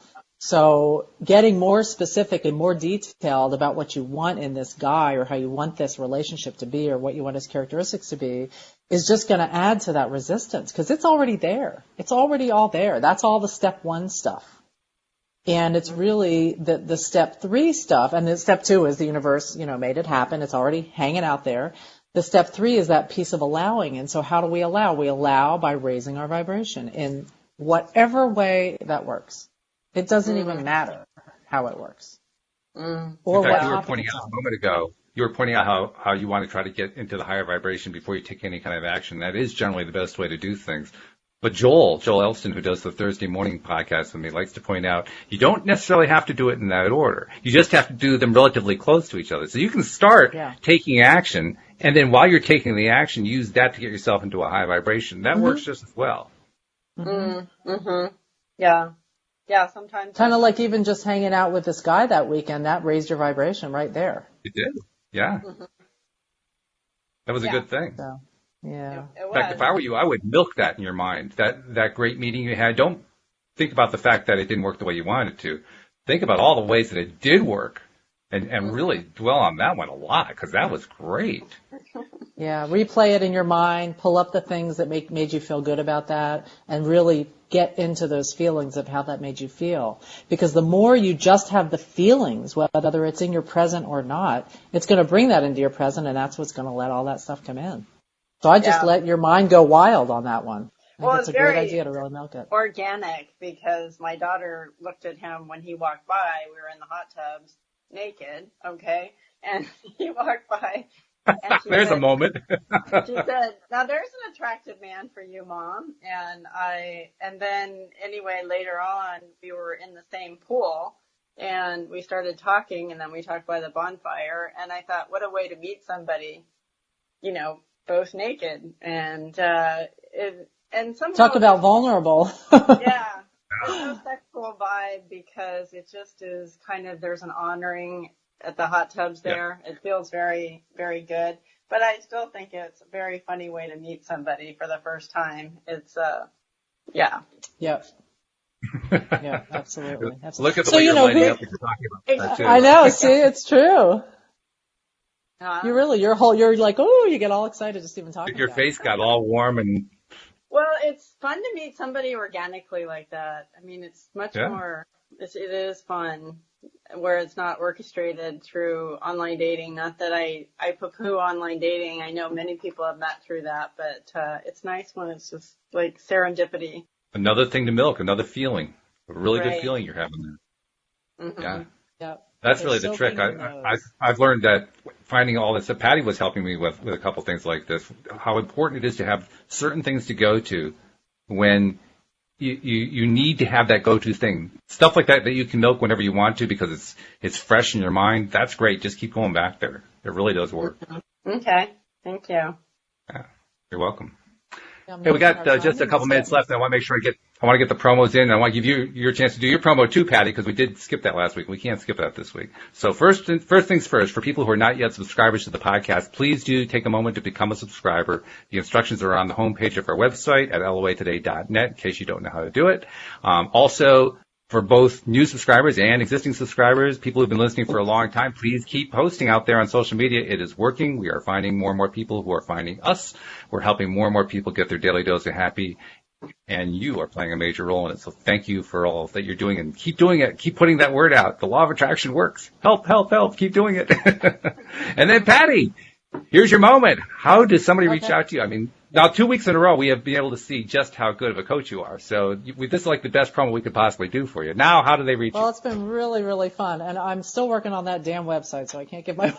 So getting more specific and more detailed about what you want in this guy or how you want this relationship to be or what you want his characteristics to be is just going to add to that resistance because it's already there. It's already all there. That's all the step 1 stuff. And it's really the step 3 stuff. And then step 2 is the universe, made it happen. It's already hanging out there. The step 3 is that piece of allowing. And so how do we allow? We allow by raising our vibration in whatever way that works. It doesn't even matter how it works. Or in fact, you were pointing out a moment ago, how you want to try to get into the higher vibration before you take any kind of action. That is generally the best way to do things. But Joel Elston, who does the Thursday morning podcast with me, likes to point out you don't necessarily have to do it in that order. You just have to do them relatively close to each other. So you can start taking action, and then while you're taking the action, use that to get yourself into a high vibration. That works just as well. Yeah. Yeah, sometimes. Kind of like even just hanging out with this guy that weekend, that raised your vibration right there. It did. Yeah. That was a good thing. So, yeah. In fact, if I were you, I would milk that in your mind. That great meeting you had. Don't think about the fact that it didn't work the way you wanted it to. Think about all the ways that it did work and really dwell on that one a lot because that was great. Yeah, replay it in your mind, pull up the things that made you feel good about that, and really get into those feelings of how that made you feel. Because the more you just have the feelings, whether it's in your present or not, it's going to bring that into your present, and that's what's going to let all that stuff come in. So I just let your mind go wild on that one. Well, it's a great idea to really milk it. Organic, because my daughter looked at him when he walked by. We were in the hot tubs, naked, okay? And he walked by. And there's a moment. She said, now there's an attractive man for you, Mom. And then anyway, later on, we were in the same pool and we started talking and then we talked by the bonfire. And I thought, what a way to meet somebody, both naked. And somehow. Talk about vulnerable. Yeah. There's no sexual vibe because it just is kind of, there's an honoring at the hot tubs there. Yeah. It feels very, very good. But I still think it's a very funny way to meet somebody for the first time. It's, Yep. Yeah, absolutely. Look at the So, way you you're know, lighting up when you're talking about that too. I know. See, it's true. Uh, You're like, oh, you get all excited just even talking Your about it. face got all warm and well, it's fun to meet somebody organically like that. I mean, it's much yeah. more, it is fun where it's not orchestrated through online dating. Not that I poo-poo online dating. I know many people have met through that, but it's nice when it's just like serendipity. Another thing to milk, another feeling. A really good Right. feeling you're having there. Mm-hmm. Yeah. Yep. That's They're really the trick. soaking your nose. I've learned that finding all this, that Patty was helping me with a couple things like this, how important it is to have certain things to go to when you need to have that go-to thing. Stuff like that you can milk whenever you want to because it's fresh in your mind. That's great. Just keep going back there. It really does work. Okay. Thank you. Yeah. You're welcome. Yeah, Hey, we got just a couple minutes left, and I want to make sure I want to get the promos in, and I want to give you your chance to do your promo too, Patty, because we did skip that last week. We can't skip that this week. So first things first, for people who are not yet subscribers to the podcast, please do take a moment to become a subscriber. The instructions are on the homepage of our website at loatoday.net in case you don't know how to do it. Also, for both new subscribers and existing subscribers, people who've been listening for a long time, please keep posting out there on social media. It is working. We are finding more and more people who are finding us. We're helping more and more people get their daily dose of happy, and you are playing a major role in it. So thank you for all that you're doing, and keep doing it. Keep putting that word out. The law of attraction works. Help, help, help. Keep doing it. And then, Patty, here's your moment. How does somebody reach out to you? I mean, now 2 weeks in a row, we have been able to see just how good of a coach you are. So this is like the best promo we could possibly do for you. Now, how do they reach you? Well, it's been really, really fun, and I'm still working on that damn website, so I can't give I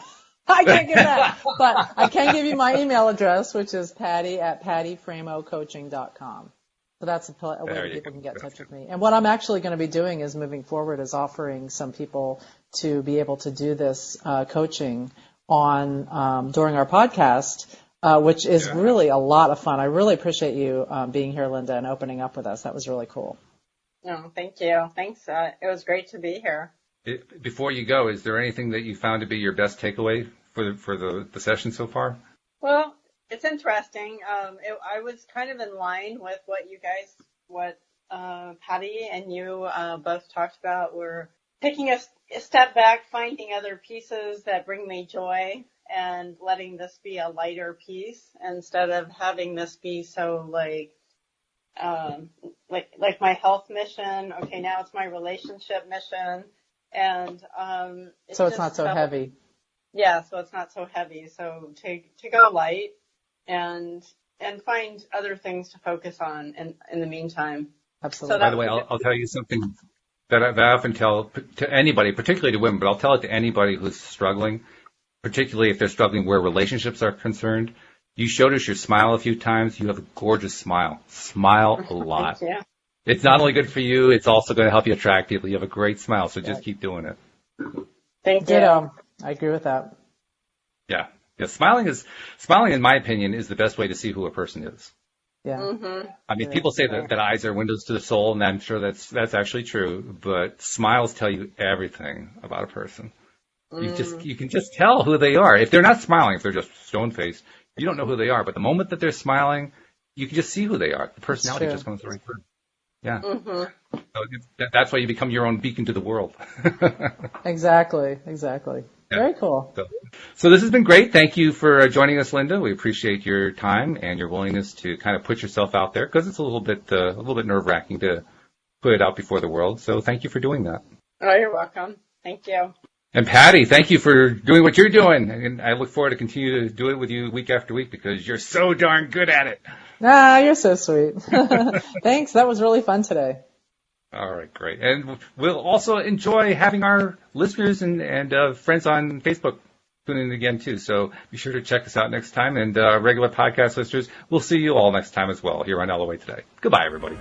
can't give that, but I can give you my email address, which is patty@pattyframocoaching.com. So that's a way that people can get in touch with me. And what I'm actually going to be doing is moving forward is offering some people to be able to do this coaching on during our podcast, which is really a lot of fun. I really appreciate you being here, Linda, and opening up with us. That was really cool. No, thank you. Thanks. It was great to be here. Before you go, is there anything that you found to be your best takeaway for the session so far? Well, it's interesting. I was kind of in line with what Patty and you both talked about. We're taking a step back, finding other pieces that bring me joy, and letting this be a lighter piece instead of having this be so like my health mission. Okay, now it's my relationship mission, and so it's not so heavy. Yeah, so it's not so heavy. So to go light and find other things to focus on in the meantime. Absolutely. So by the way, I'll tell you something that I often tell to anybody, particularly to women, but I'll tell it to anybody who's struggling, particularly if they're struggling where relationships are concerned. You showed us your smile a few times. You have a gorgeous smile. Smile a lot. Thank you. It's not only good for you, it's also going to help you attract people. You have a great smile, so just keep doing it. Thank you. Ditto. I agree with that. Yeah. Yeah. Smiling, in my opinion, is the best way to see who a person is. Yeah. Mm-hmm. I mean, people say that eyes are windows to the soul, and I'm sure that's actually true, but smiles tell you everything about a person. You can just tell who they are. If they're not smiling, if they're just stone-faced, you don't know who they are. But the moment that they're smiling, you can just see who they are. The personality just comes right through. Yeah. Mm-hmm. So that's why you become your own beacon to the world. Exactly. Yeah. Very cool. So this has been great. Thank you for joining us, Linda. We appreciate your time and your willingness to kind of put yourself out there, because it's a little bit nerve-wracking to put it out before the world. So thank you for doing that. Oh, you're welcome. Thank you. And Patty, thank you for doing what you're doing. And I look forward to continue to do it with you week after week, because you're so darn good at it. Ah, you're so sweet. Thanks. That was really fun today. All right, great. And we'll also enjoy having our listeners and friends on Facebook tune in again, too. So be sure to check us out next time. And regular podcast listeners, we'll see you all next time as well here on LOA Today. Goodbye, everybody.